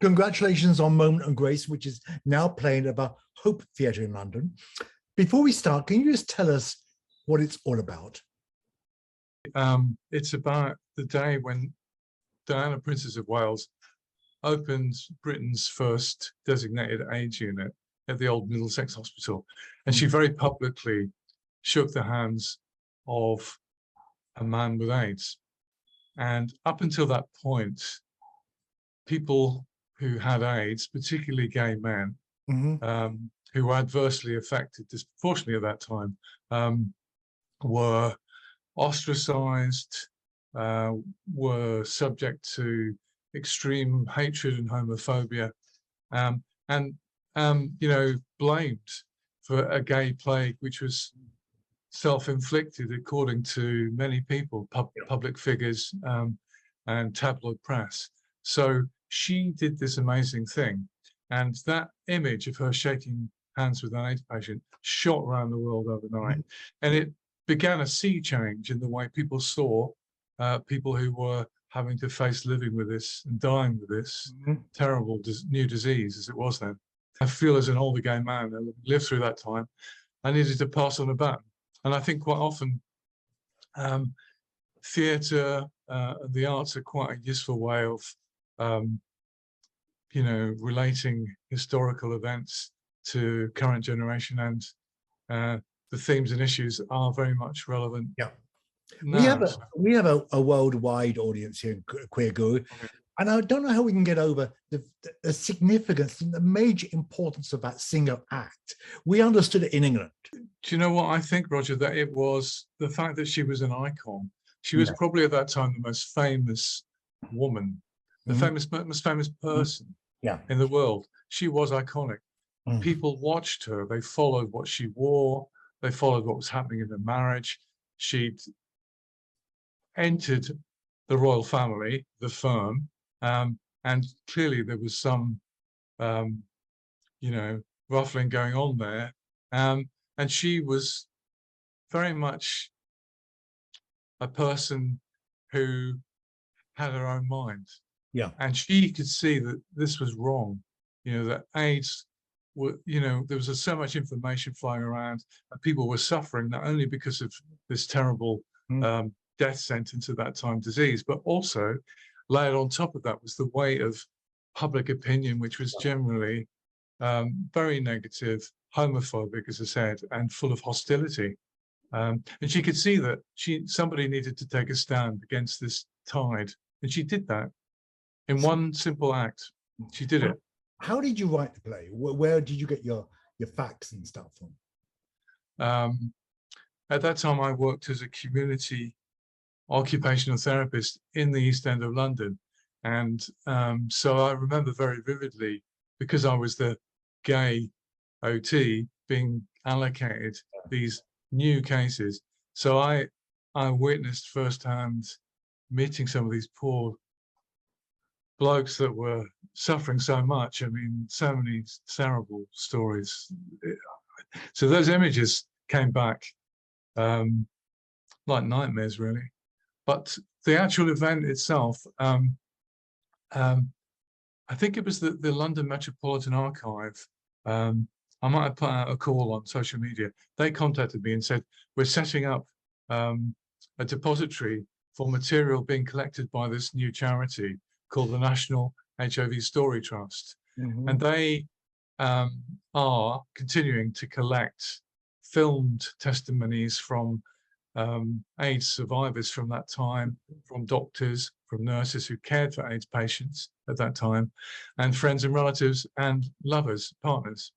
Congratulations on Moment and Grace, which is now playing at the Hope Theatre in London. Before we start, can you just tell us what it's all about? It's about the day when Diana, Princess of Wales, opened Britain's first designated AIDS unit at the old Middlesex Hospital. And she very publicly shook the hands of a man with AIDS. And up until that point, people who had AIDS, particularly gay men, who were adversely affected disproportionately at that time, were ostracized, were subject to extreme hatred and homophobia, and blamed for a gay plague which was self-inflicted, according to many people, public figures, and tabloid press. So she did this amazing thing, and that image of her shaking hands with an AIDS patient shot around the world overnight, and it began a sea change in the way people saw people who were having to face living with this and dying with this terrible new disease, as it was then. I feel, as an older gay man who lived through that time, I needed to pass on a baton. And I think quite often theatre and the arts are quite a useful way of relating historical events to current generation, and the themes and issues are very much relevant. Yeah, now. we have a worldwide audience here in Queerguru, and I don't know how we can get over the significance and the major importance of that single act. We understood it in England. Do you know what I think, Roger? That it was the fact that she was an icon. She was probably at that time the most famous woman, the most famous person in the world. She was iconic. People watched her. They followed what she wore. They followed what was happening in the marriage. She'd entered the royal family, the firm, and clearly there was some, ruffling going on there. And she was very much a person who had her own mind. Yeah. And she could see that this was wrong, that AIDS were, there was so much information flying around, and people were suffering not only because of this terrible death sentence at that time disease, but also layered on top of that was the weight of public opinion, which was generally very negative, homophobic, as I said, and full of hostility. And she could see that somebody needed to take a stand against this tide, and she did that in one simple act. She did it. How did you write the play? Where did you get your facts and stuff from? At that time, I worked as a community occupational therapist in the East End of London, and so I remember very vividly, because I was the gay OT, being allocated these new cases. So I witnessed firsthand meeting some of these poor blokes that were suffering so much. I mean, so many terrible stories. So those images came back like nightmares, really. But the actual event itself, I think it was the London Metropolitan Archive. I might have put out a call on social media. They contacted me and said, we're setting up a depository for material being collected by this new charity called the National HIV Story Trust. And they are continuing to collect filmed testimonies from AIDS survivors from that time, from doctors, from nurses who cared for AIDS patients at that time, and friends and relatives and lovers, partners.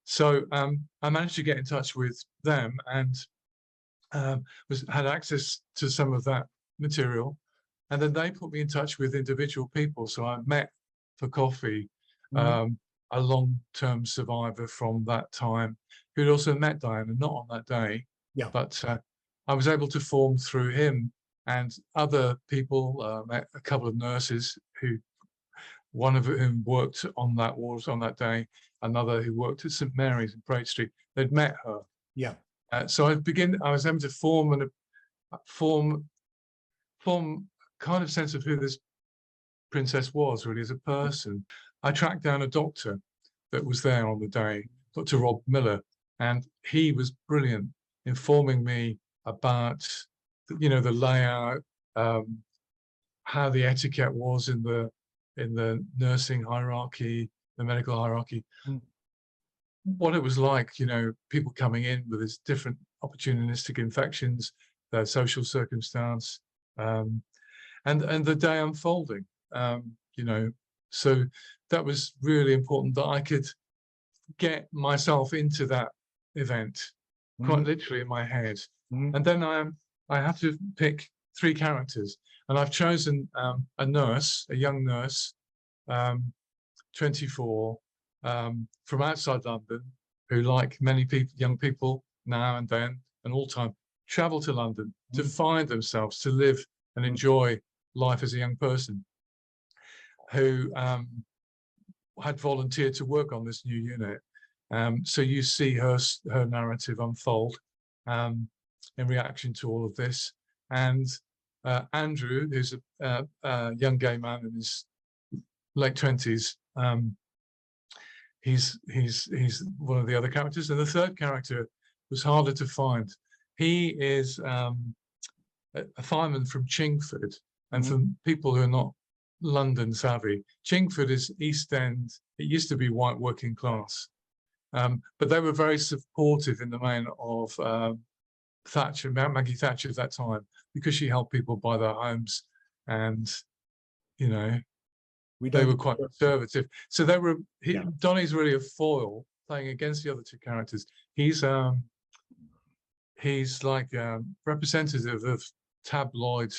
So I managed to get in touch with them and had access to some of that material. And then they put me in touch with individual people. So I met for coffee a long-term survivor from that time who'd also met Diana, not on that day. Yeah. But I was able to form through him and other people, met a couple of nurses one of whom worked on that ward on that day, another who worked at St Mary's in Pratt Street. They'd met her. Yeah. So I was able to form kind of sense of who this Princess was really as a person. I tracked down a doctor that was there on the day, Dr. Rob Miller, and he was brilliant, informing me about, you know, the layout, how the etiquette was in the nursing hierarchy, the medical hierarchy, what it was like, you know, people coming in with these different opportunistic infections, their social circumstance, and the day unfolding, you know. So that was really important that I could get myself into that event, quite literally in my head. And then I have to pick 3 characters, and I've chosen a nurse, a young nurse, 24, from outside London, who, like many people, young people now and then and all time, travel to London to find themselves, to live and enjoy life as a young person, who had volunteered to work on this new unit. So you see her narrative unfold in reaction to all of this. And Andrew, who's a young gay man in his late 20s, he's one of the other characters. And the third character was harder to find. He is a fireman from Chingford. And for people who are not London savvy, Chingford is East End. It used to be white working class, but they were very supportive in the main of Thatcher, Maggie Thatcher at that time, because she helped people buy their homes, and you know, they were quite conservative. So they were. Donnie's really a foil playing against the other 2 characters. He's like representative of tabloid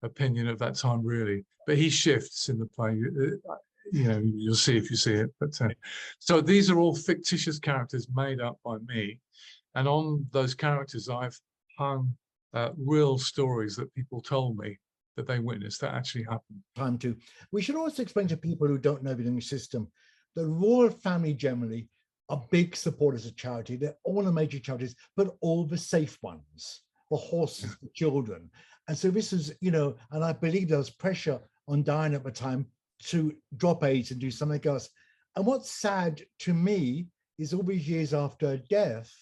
opinion at that time, really, but he shifts in the play. You know, you'll see if you see it. But so these are all fictitious characters made up by me, and on those characters I've hung real stories that people told me that they witnessed that actually happened. We should also explain to people who don't know the English system, the royal family generally are big supporters of charity. They're all the major charities, but all the safe ones, the horses, the children. And so this is, you know, and I believe there was pressure on Diana at the time to drop AIDS and do something else. And what's sad to me is all these years after her death,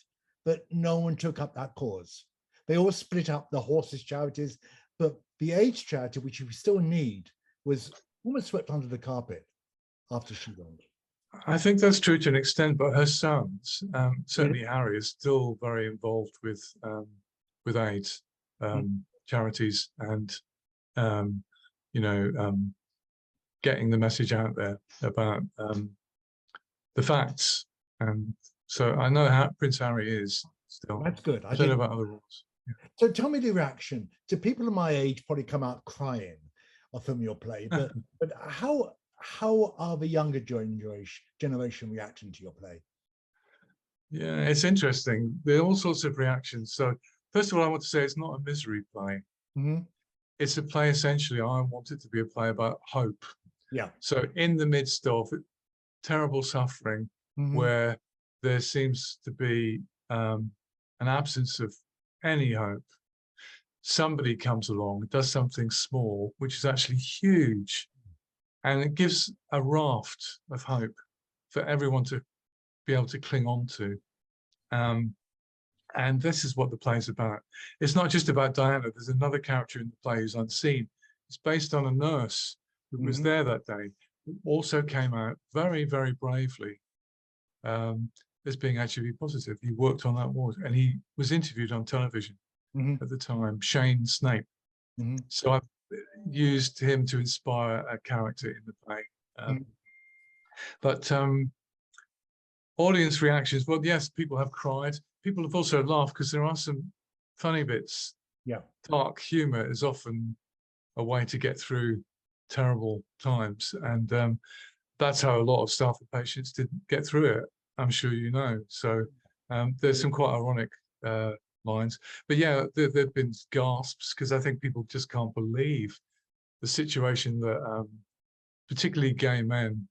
that no one took up that cause. They all split up the horses charities, but the AIDS charity, which we still need, was almost swept under the carpet after she went. I think that's true to an extent, but her sons, certainly Harry, is still very involved with AIDS charities and you know, getting the message out there about the facts. And so I know how Prince Harry is still. That's good. I don't know about other roles. So tell me the reaction. To people of my age probably come out crying from your play, but how are the younger generation reacting to your play? Yeah, it's interesting. There are all sorts of reactions. So first of all, I want to say it's not a misery play. It's a play, essentially, I want it to be a play about hope. Yeah. So in the midst of terrible suffering, where there seems to be an absence of any hope, somebody comes along, does something small, which is actually huge, and it gives a raft of hope for everyone to be able to cling on to. And this is what the play is about. It's not just about Diana. There's another character in the play who's unseen. It's based on a nurse who was there that day, who also came out very, very bravely as being HIV positive. He worked on that ward, and he was interviewed on television at the time, Shane Snape. So I've used him to inspire a character in the play. But audience reactions, well, yes, people have cried. People have also laughed because there are some funny bits. Yeah. Dark humor is often a way to get through terrible times. And that's how a lot of staff and patients didn't get through it, I'm sure you know. So there's some quite ironic lines. But yeah, there've been gasps, because I think people just can't believe the situation that particularly gay men,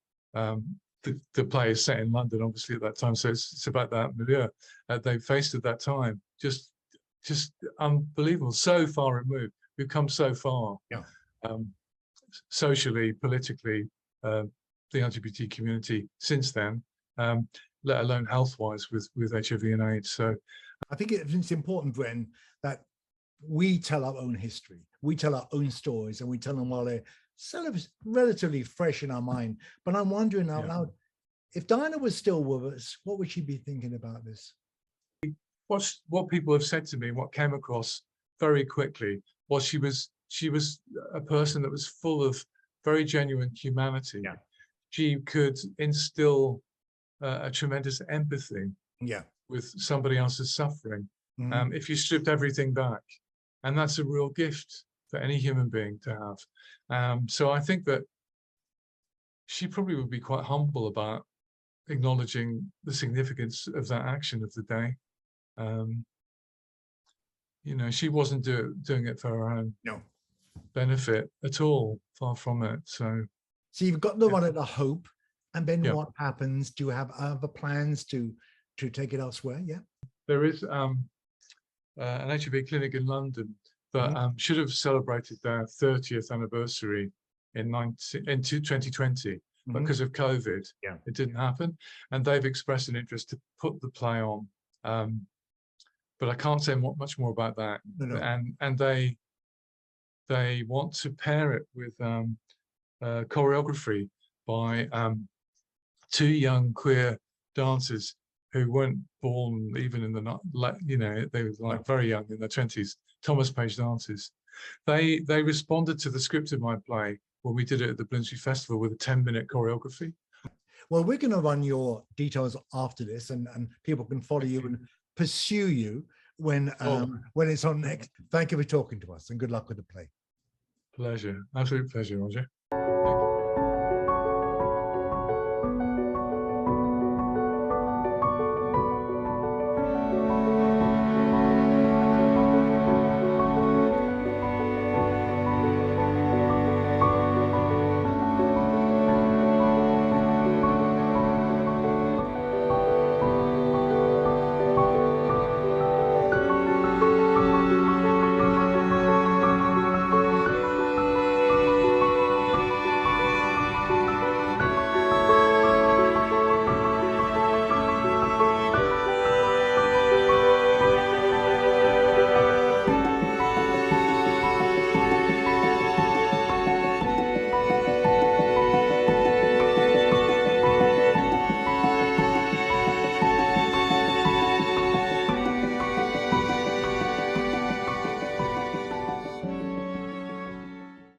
the play is set in London, obviously, at that time, so it's about that milieu they faced at that time. Just unbelievable, so far removed. We've come so far. Yeah. socially, politically, the LGBT community since then, let alone health-wise with HIV and AIDS. So I think it's important, Bren, that we tell our own history, we tell our own stories, and we tell them while they're sort of relatively fresh in our mind. But I'm wondering out loud, if Diana was still with us, what would she be thinking about this? What people have said to me, what came across very quickly, was she was a person that was full of very genuine humanity. Yeah. She could instill a tremendous empathy with somebody else's suffering, if you stripped everything back. And that's a real gift for any human being to have. So I think that she probably would be quite humble about acknowledging the significance of that action of the day. You know, she wasn't doing it for her own benefit at all, far from it. So you've got the one at the hope, and then what happens? Do you have other plans to take it elsewhere? Yeah, there is an HIV clinic in London that should have celebrated their 30th anniversary in 2020, but because of COVID, it didn't happen. And they've expressed an interest to put the play on. But I can't say much more about that. No. And they want to pair it with choreography by two young queer dancers who weren't born even in the, you know, they were like very young, in their 20s, Thomas Page dancers. They responded to the script of my play when we did it at the Bloomsbury Festival with a 10-minute choreography. Well, we're going to run your details after this, and people can follow you and pursue you when it's on next. Thank you for talking to us, and good luck with the play. Pleasure. Absolute pleasure, Roger. Thank you.